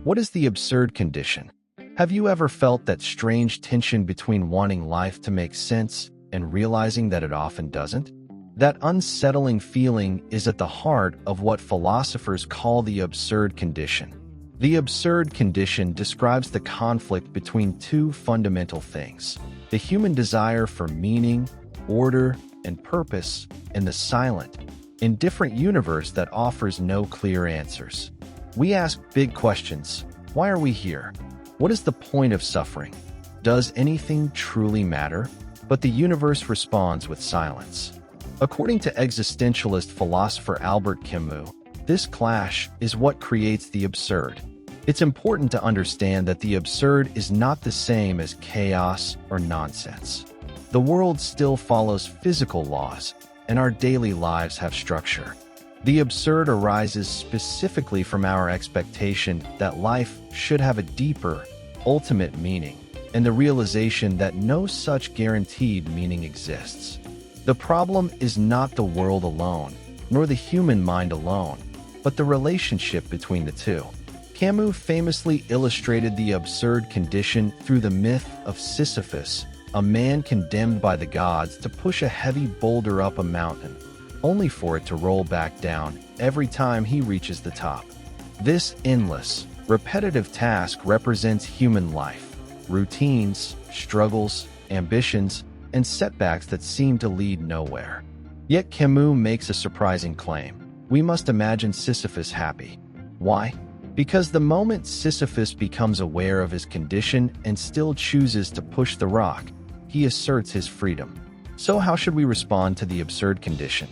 What is the absurd condition? Have you ever felt that strange tension between wanting life to make sense and realizing that it often doesn't? That unsettling feeling is at the heart of what philosophers call the absurd condition. The absurd condition describes the conflict between two fundamental things: the human desire for meaning, order, and purpose, and the silent, indifferent universe that offers no clear answers. We ask big questions. Why are we here? What is the point of suffering? Does anything truly matter? But the universe responds with silence. According to existentialist philosopher Albert Camus, this clash is what creates the absurd. It's important to understand that the absurd is not the same as chaos or nonsense. The world still follows physical laws, and our daily lives have structure. The absurd arises specifically from our expectation that life should have a deeper, ultimate meaning, and the realization that no such guaranteed meaning exists. The problem is not the world alone, nor the human mind alone, but the relationship between the two. Camus famously illustrated the absurd condition through the myth of Sisyphus, a man condemned by the gods to push a heavy boulder up a mountain, only for it to roll back down every time he reaches the top. This endless, repetitive task represents human life: routines, struggles, ambitions, and setbacks that seem to lead nowhere. Yet Camus makes a surprising claim. We must imagine Sisyphus happy. Why? Because the moment Sisyphus becomes aware of his condition and still chooses to push the rock, he asserts his freedom. So how should we respond to the absurd condition?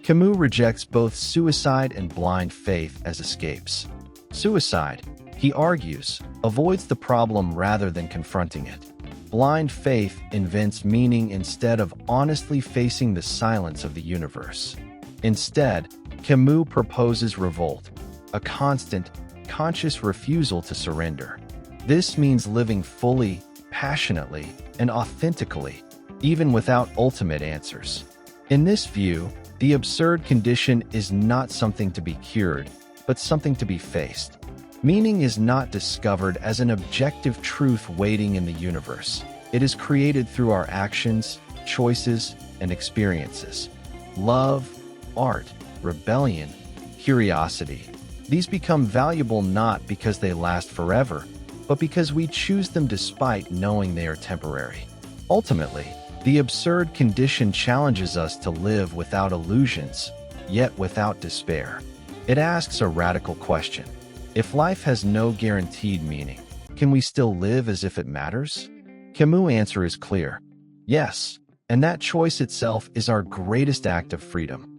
Camus rejects both suicide and blind faith as escapes. Suicide, he argues, avoids the problem rather than confronting it. Blind faith invents meaning instead of honestly facing the silence of the universe. Instead, Camus proposes revolt, a constant, conscious refusal to surrender. This means living fully, passionately, and authentically, even without ultimate answers. In this view, the absurd condition is not something to be cured, but something to be faced. Meaning is not discovered as an objective truth waiting in the universe. It is created through our actions, choices, and experiences. Love, art, rebellion, curiosity. These become valuable not because they last forever, but because we choose them despite knowing they are temporary. Ultimately, the absurd condition challenges us to live without illusions, yet without despair. It asks a radical question. If life has no guaranteed meaning, can we still live as if it matters? Camus' answer is clear. Yes, and that choice itself is our greatest act of freedom.